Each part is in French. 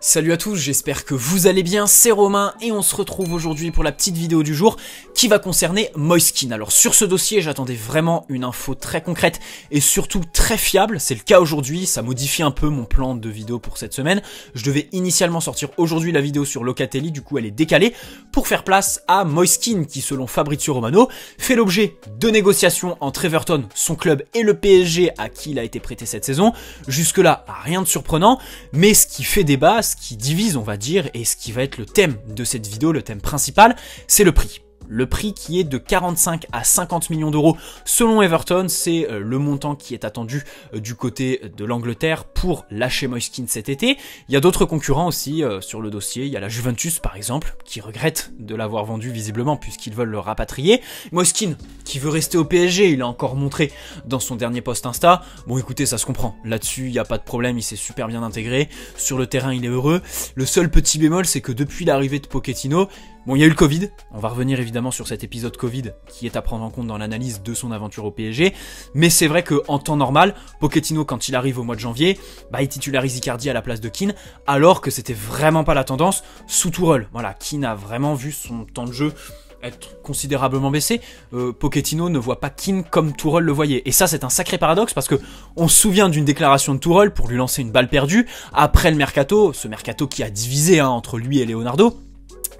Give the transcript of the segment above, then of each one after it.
Salut à tous, j'espère que vous allez bien, c'est Romain et on se retrouve aujourd'hui pour la petite vidéo du jour qui va concerner Moiskin. Alors sur ce dossier, j'attendais vraiment une info très concrète et surtout très fiable, c'est le cas aujourd'hui, ça modifie un peu mon plan de vidéo pour cette semaine. Je devais initialement sortir aujourd'hui la vidéo sur Locatelli, du coup elle est décalée pour faire place à Moiskin qui selon Fabrizio Romano fait l'objet de négociations entre Everton, son club et le PSG à qui il a été prêté cette saison. Jusque là, rien de surprenant, mais ce qui fait débat, ce qui divise on va dire, et ce qui va être le thème de cette vidéo, le thème principal, c'est le prix. Le prix qui est de 45 à 50 millions d'euros selon Everton, c'est le montant qui est attendu du côté de l'Angleterre pour lâcher Moiskin cet été. Il y a d'autres concurrents aussi sur le dossier, il y a la Juventus par exemple, qui regrette de l'avoir vendu visiblement puisqu'ils veulent le rapatrier. Moiskin qui veut rester au PSG, il a encore montré dans son dernier post Insta. Bon écoutez, ça se comprend, là-dessus il n'y a pas de problème, il s'est super bien intégré, sur le terrain il est heureux. Le seul petit bémol c'est que depuis l'arrivée de Pochettino, bon, il y a eu le Covid, on va revenir évidemment sur cet épisode Covid qui est à prendre en compte dans l'analyse de son aventure au PSG, mais c'est vrai qu'en temps normal, Pochettino quand il arrive au mois de janvier, il titularise Icardi à la place de Kean, alors que c'était vraiment pas la tendance sous Tourelle. Voilà, Kean a vraiment vu son temps de jeu être considérablement baissé. Pochettino ne voit pas Kean comme Tourelle le voyait. Et ça, c'est un sacré paradoxe parce que on se souvient d'une déclaration de Tourelle pour lui lancer une balle perdue après le mercato, ce mercato qui a divisé entre lui et Leonardo,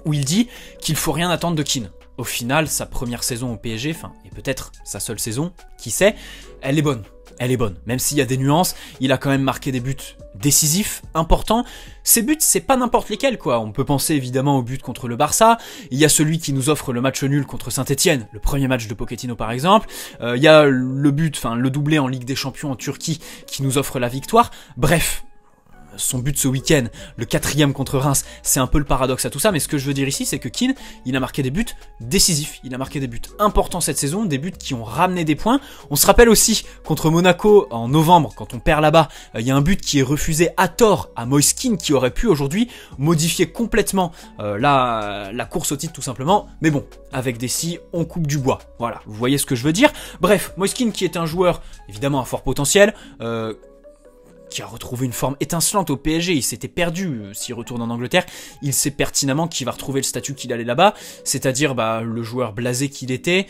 où il dit qu'il faut rien attendre de Kean. Au final, sa première saison au PSG, et peut-être sa seule saison, qui sait, elle est bonne. Elle est bonne. Même s'il y a des nuances, il a quand même marqué des buts décisifs, importants. Ces buts, c'est pas n'importe lesquels, quoi. On peut penser évidemment au but contre le Barça. Il y a celui qui nous offre le match nul contre Saint-Etienne, le premier match de Pochettino par exemple. Il y a le but, le doublé en Ligue des Champions en Turquie qui nous offre la victoire. Bref. Son but ce week-end, le 4e contre Reims, c'est un peu le paradoxe à tout ça, mais ce que je veux dire ici, c'est que Kean, il a marqué des buts décisifs, il a marqué des buts importants cette saison, des buts qui ont ramené des points. On se rappelle aussi, contre Monaco, en novembre, quand on perd là-bas, il y a un but qui est refusé à tort à Moiskin, qui aurait pu aujourd'hui modifier complètement la course au titre tout simplement, mais bon, avec des scies, on coupe du bois, voilà, vous voyez ce que je veux dire. Bref, Moiskin qui est un joueur, évidemment à fort potentiel, qui a retrouvé une forme étincelante au PSG, il s'était perdu, s'il retourne en Angleterre, il sait pertinemment qu'il va retrouver le statut qu'il allait là-bas, c'est-à-dire le joueur blasé qu'il était,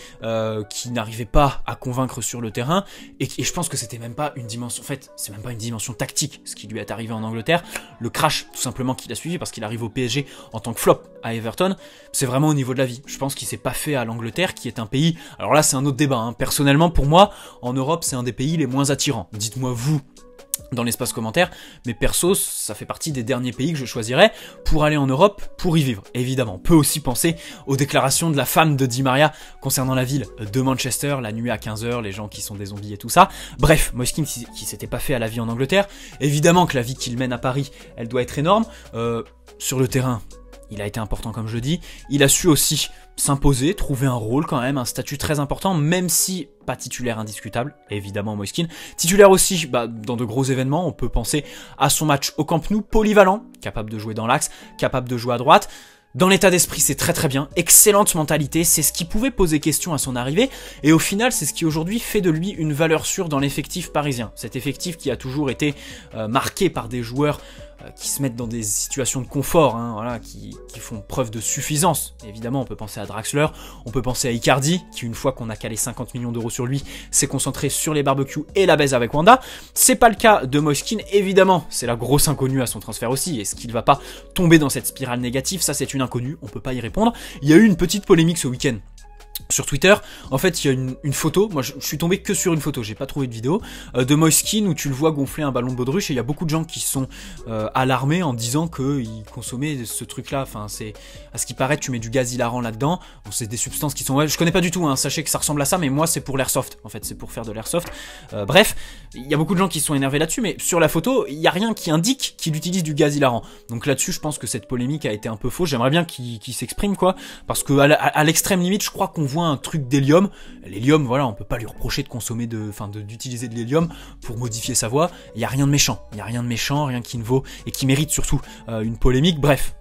qui n'arrivait pas à convaincre sur le terrain, et je pense que c'était même pas une dimension, en fait, c'est même pas une dimension tactique, ce qui lui est arrivé en Angleterre, le crash tout simplement qu'il a suivi, parce qu'il arrive au PSG en tant que flop à Everton, c'est vraiment au niveau de la vie, je pense qu'il s'est pas fait à l'Angleterre, qui est un pays, alors là c'est un autre débat, personnellement pour moi, en Europe c'est un des pays les moins attirants, dites-moi vous, dans l'espace commentaire, mais perso, ça fait partie des derniers pays que je choisirais pour aller en Europe, pour y vivre. Évidemment, on peut aussi penser aux déclarations de la femme de Di Maria concernant la ville de Manchester, la nuit à 15h, les gens qui sont des zombies et tout ça. Bref, Moiskin qui s'était pas fait à la vie en Angleterre, évidemment que la vie qu'il mène à Paris, elle doit être énorme. Sur le terrain, il a été important comme je dis, il a su aussi s'imposer, trouver un rôle quand même, un statut très important, même si pas titulaire indiscutable, évidemment Moiskin. Titulaire aussi dans de gros événements, on peut penser à son match au Camp Nou, polyvalent, capable de jouer dans l'axe, capable de jouer à droite. Dans l'état d'esprit, c'est très très bien, excellente mentalité, c'est ce qui pouvait poser question à son arrivée, et au final, c'est ce qui aujourd'hui fait de lui une valeur sûre dans l'effectif parisien. Cet effectif qui a toujours été marqué par des joueurs qui se mettent dans des situations de confort, voilà, qui font preuve de suffisance. Évidemment, on peut penser à Draxler, on peut penser à Icardi, qui une fois qu'on a calé 50 millions d'euros sur lui, s'est concentré sur les barbecues et la baise avec Wanda. C'est pas le cas de Moiskin, évidemment, c'est la grosse inconnue à son transfert aussi. Est-ce qu'il va pas tomber dans cette spirale négative? Ça, c'est une inconnue, on peut pas y répondre. Il y a eu une petite polémique ce week-end sur Twitter, en fait il y a une photo, moi je suis tombé que sur une photo, j'ai pas trouvé de vidéo, de Moiskin où tu le vois gonfler un ballon de baudruche et il y a beaucoup de gens qui sont alarmés en disant qu'il consommait ce truc là, c'est à ce qui paraît tu mets du gaz hilarant là-dedans, bon, c'est des substances qui sont, je connais pas du tout, sachez que ça ressemble à ça, mais moi c'est pour l'airsoft, en fait c'est pour faire de l'airsoft, bref, il y a beaucoup de gens qui sont énervés là-dessus, mais sur la photo il y a rien qui indique qu'il utilise du gaz hilarant, donc là-dessus je pense que cette polémique a été un peu fausse, j'aimerais bien qu'il s'exprime quoi, parce que à l'extrême limite je crois qu'on voit un truc d'hélium. L'hélium, voilà, on peut pas lui reprocher de consommer d'utiliser de l'hélium pour modifier sa voix. Il y a rien de méchant, rien qui ne vaut et qui mérite surtout une polémique. Bref,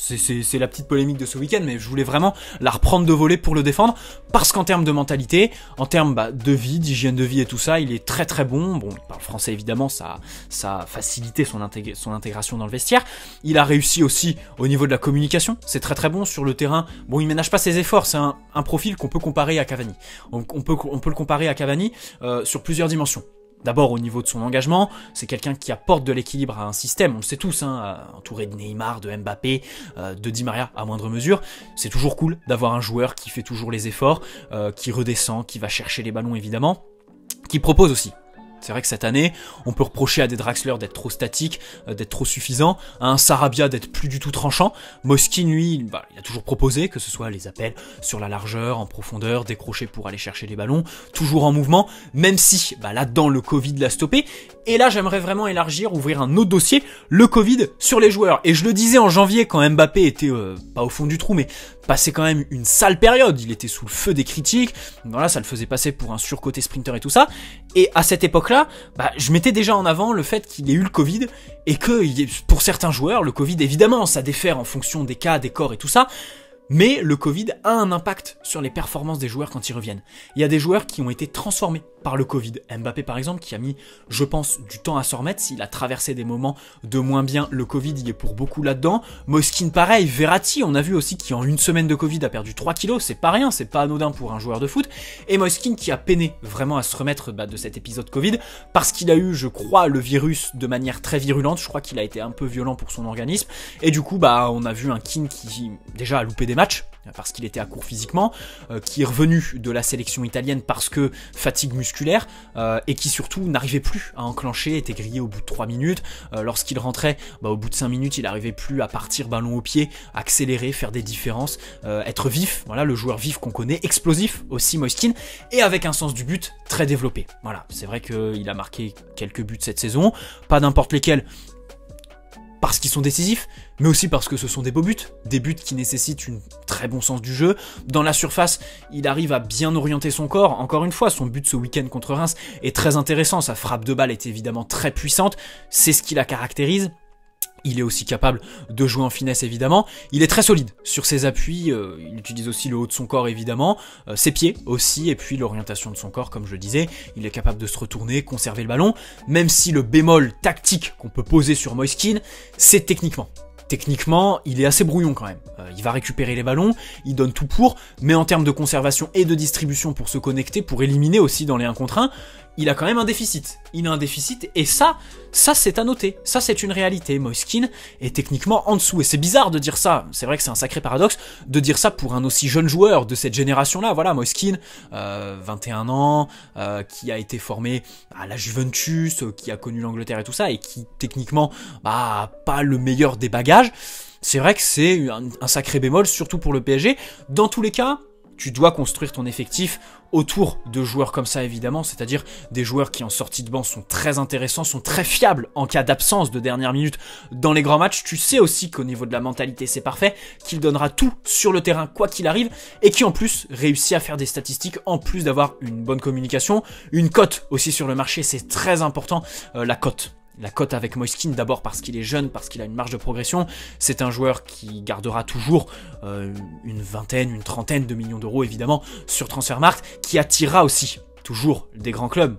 c'est la petite polémique de ce week-end, mais je voulais vraiment la reprendre de volet pour le défendre, parce qu'en termes de mentalité, en termes de vie, d'hygiène de vie et tout ça, il est très très bon. Bon, il parle français évidemment, ça a facilité son intégration dans le vestiaire. Il a réussi aussi au niveau de la communication, c'est très très bon sur le terrain. Bon, il ménage pas ses efforts, c'est un profil qu'on peut comparer à Cavani. On peut le comparer à Cavani sur plusieurs dimensions. D'abord au niveau de son engagement, c'est quelqu'un qui apporte de l'équilibre à un système, on le sait tous, entouré de Neymar, de Mbappé, de Di Maria à moindre mesure. C'est toujours cool d'avoir un joueur qui fait toujours les efforts, qui redescend, qui va chercher les ballons évidemment, qui propose aussi. C'est vrai que cette année, on peut reprocher à des Draxler d'être trop statiques, d'être trop suffisants, à un Sarabia d'être plus du tout tranchant. Moiskin, lui, il a toujours proposé, que ce soit les appels sur la largeur, en profondeur, décrocher pour aller chercher les ballons, toujours en mouvement, même si là-dedans le Covid l'a stoppé. Et là, j'aimerais vraiment élargir, ouvrir un autre dossier, le Covid sur les joueurs. Et je le disais en janvier, quand Mbappé était, pas au fond du trou, mais passait quand même une sale période, il était sous le feu des critiques, voilà, ça le faisait passer pour un surcoté sprinter et tout ça, et à cette époque-là, je mettais déjà en avant le fait qu'il ait eu le Covid, et que pour certains joueurs, le Covid, évidemment, ça diffère en fonction des cas, des corps et tout ça, mais le Covid a un impact sur les performances des joueurs quand ils reviennent. Il y a des joueurs qui ont été transformés par le Covid. Mbappé par exemple, qui a mis, je pense, du temps à s'en remettre. S'il a traversé des moments de moins bien, le Covid il est pour beaucoup là-dedans. Moiskin pareil, Verratti, on a vu aussi qui en une semaine de Covid a perdu 3 kilos, c'est pas rien, c'est pas anodin pour un joueur de foot. Et Moiskin qui a peiné vraiment à se remettre de cet épisode Covid, parce qu'il a eu, je crois, le virus de manière très virulente, je crois qu'il a été un peu violent pour son organisme, et du coup on a vu un Keane qui déjà a loupé des matchs, parce qu'il était à court physiquement, qui est revenu de la sélection italienne parce que fatigue musculaire, et qui surtout n'arrivait plus à enclencher, était grillé au bout de 3 minutes, lorsqu'il rentrait, au bout de 5 minutes, il n'arrivait plus à partir ballon au pied, accélérer, faire des différences, être vif, voilà le joueur vif qu'on connaît, explosif aussi Moiskin, et avec un sens du but très développé. Voilà, c'est vrai qu'il a marqué quelques buts cette saison, pas n'importe lesquels, parce qu'ils sont décisifs, mais aussi parce que ce sont des beaux buts qui nécessitent un très bon sens du jeu. Dans la surface, il arrive à bien orienter son corps. Encore une fois, son but ce week-end contre Reims est très intéressant. Sa frappe de balle est évidemment très puissante. C'est ce qui la caractérise. Il est aussi capable de jouer en finesse évidemment, il est très solide sur ses appuis, il utilise aussi le haut de son corps évidemment, ses pieds aussi, et puis l'orientation de son corps comme je le disais, il est capable de se retourner, conserver le ballon, même si le bémol tactique qu'on peut poser sur Moiskin, c'est techniquement. Techniquement, il est assez brouillon quand même. Il va récupérer les ballons, il donne tout pour, mais en termes de conservation et de distribution pour se connecter, pour éliminer aussi dans les 1 contre 1, il a quand même un déficit. Il a un déficit et ça c'est à noter. Ça c'est une réalité. Moiskin est techniquement en dessous. Et c'est bizarre de dire ça. C'est vrai que c'est un sacré paradoxe de dire ça pour un aussi jeune joueur de cette génération-là. Voilà, Moiskin, 21 ans, qui a été formé à la Juventus, qui a connu l'Angleterre et tout ça, et qui techniquement a pas le meilleur des bagages. C'est vrai que c'est un sacré bémol, surtout pour le PSG. Dans tous les cas, tu dois construire ton effectif autour de joueurs comme ça évidemment, c'est-à-dire des joueurs qui en sortie de banc sont très intéressants, sont très fiables en cas d'absence de dernière minute dans les grands matchs. Tu sais aussi qu'au niveau de la mentalité c'est parfait, qu'il donnera tout sur le terrain quoi qu'il arrive, et qui en plus réussit à faire des statistiques en plus d'avoir une bonne communication, une cote aussi sur le marché, c'est très important, la cote. La cote avec Moiskin, d'abord parce qu'il est jeune, parce qu'il a une marge de progression. C'est un joueur qui gardera toujours une vingtaine, une trentaine de millions d'euros, évidemment, sur Transfermarkt, qui attirera aussi toujours des grands clubs.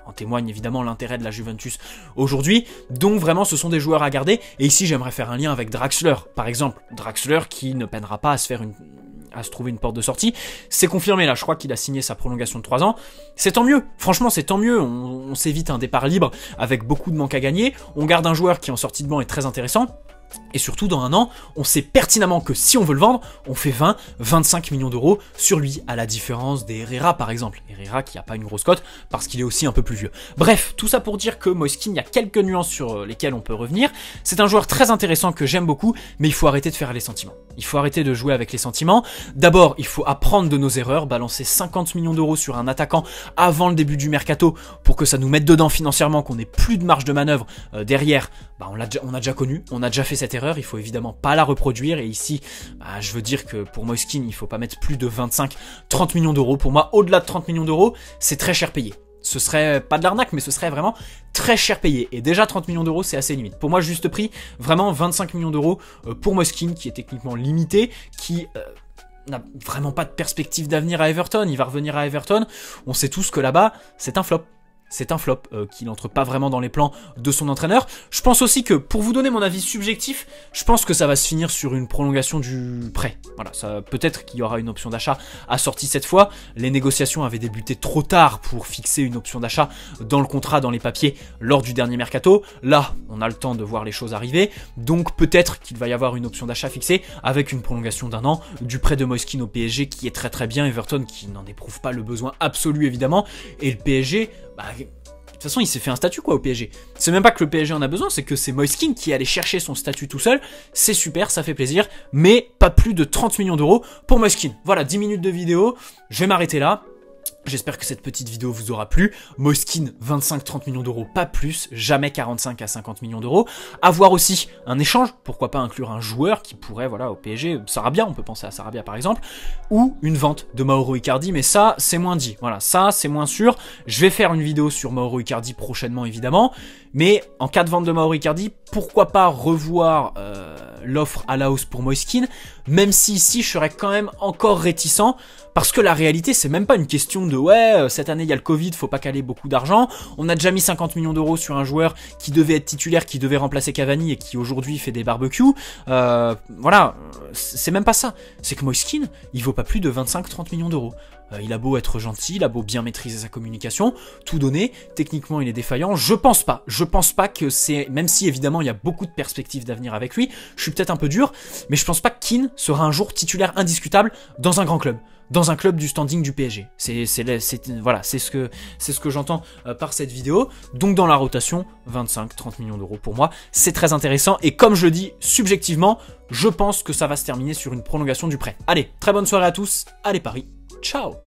En témoigne évidemment l'intérêt de la Juventus aujourd'hui. Donc vraiment, ce sont des joueurs à garder. Et ici, j'aimerais faire un lien avec Draxler, par exemple. Draxler qui ne peinera pas à se trouver une porte de sortie. C'est confirmé là, je crois qu'il a signé sa prolongation de 3 ans. C'est tant mieux, franchement c'est tant mieux, on s'évite un départ libre avec beaucoup de manque à gagner, on garde un joueur qui en sortie de banc est très intéressant, et surtout dans 1 an, on sait pertinemment que si on veut le vendre, on fait 20-25 millions d'euros sur lui, à la différence des Herrera par exemple. Herrera qui n'a pas une grosse cote parce qu'il est aussi un peu plus vieux. Bref, tout ça pour dire que Moiskin, il y a quelques nuances sur lesquelles on peut revenir. C'est un joueur très intéressant que j'aime beaucoup, mais il faut arrêter de faire les sentiments. Il faut arrêter de jouer avec les sentiments. D'abord, il faut apprendre de nos erreurs, balancer 50 millions d'euros sur un attaquant avant le début du mercato pour que ça nous mette dedans financièrement, qu'on ait plus de marge de manœuvre derrière. On a déjà connu, on a déjà fait cette erreur, il faut évidemment pas la reproduire, et ici, je veux dire que pour Moiskin, il faut pas mettre plus de 25-30 millions d'euros. Pour moi, au-delà de 30 millions d'euros, c'est très cher payé. ce serait pas de l'arnaque, mais ce serait vraiment très cher payé. Et déjà 30 millions d'euros, c'est assez limite. Pour moi, juste prix, vraiment 25 millions d'euros pour Moiskin, qui est techniquement limité, qui n'a vraiment pas de perspective d'avenir à Everton. Il va revenir à Everton. On sait tous que là-bas, c'est un flop. C'est un flop qui n'entre pas vraiment dans les plans de son entraîneur. Je pense aussi que, pour vous donner mon avis subjectif, je pense que ça va se finir sur une prolongation du prêt. Voilà, ça peut-être qu'il y aura une option d'achat assortie cette fois. Les négociations avaient débuté trop tard pour fixer une option d'achat dans le contrat, dans les papiers, lors du dernier mercato. Là, on a le temps de voir les choses arriver. Donc peut-être qu'il va y avoir une option d'achat fixée avec une prolongation d'1 an du prêt de Moiskin au PSG qui est très très bien. Everton qui n'en éprouve pas le besoin absolu évidemment. Et le PSG... de toute façon, il s'est fait un statut quoi au PSG. C'est même pas que le PSG en a besoin, c'est que c'est Moiskin qui allait chercher son statut tout seul. C'est super, ça fait plaisir, mais pas plus de 30 millions d'euros pour Moiskin. Voilà, 10 minutes de vidéo, je vais m'arrêter là. J'espère que cette petite vidéo vous aura plu. Moiskin, 25-30 millions d'euros, pas plus. Jamais 45 à 50 millions d'euros. Avoir aussi un échange, pourquoi pas inclure un joueur qui pourrait, voilà, au PSG, Sarabia, on peut penser à Sarabia par exemple, ou une vente de Mauro Icardi, mais ça, c'est moins dit. Voilà, ça, c'est moins sûr. Je vais faire une vidéo sur Mauro Icardi prochainement, évidemment, mais en cas de vente de Mauro Icardi, pourquoi pas revoir l'offre à la hausse pour Moiskin, même si ici, je serais quand même encore réticent, parce que la réalité, c'est même pas une question de ouais, cette année il y a le Covid, faut pas caler beaucoup d'argent. On a déjà mis 50 millions d'euros sur un joueur qui devait être titulaire, qui devait remplacer Cavani et qui aujourd'hui fait des barbecues. Voilà, c'est même pas ça. C'est que Moiskin, il vaut pas plus de 25-30 millions d'euros. Il a beau être gentil, il a beau bien maîtriser sa communication, tout donner, techniquement il est défaillant. Je pense pas que c'est, même si évidemment il y a beaucoup de perspectives d'avenir avec lui, je suis peut-être un peu dur, mais je pense pas que Kean sera un jour titulaire indiscutable dans un grand club. Dans un club du standing du PSG. Voilà, c'est ce que j'entends par cette vidéo. Donc dans la rotation, 25-30 millions d'euros pour moi, c'est très intéressant. Et comme je le dis, subjectivement, je pense que ça va se terminer sur une prolongation du prêt. Allez, très bonne soirée à tous, allez Paris, ciao.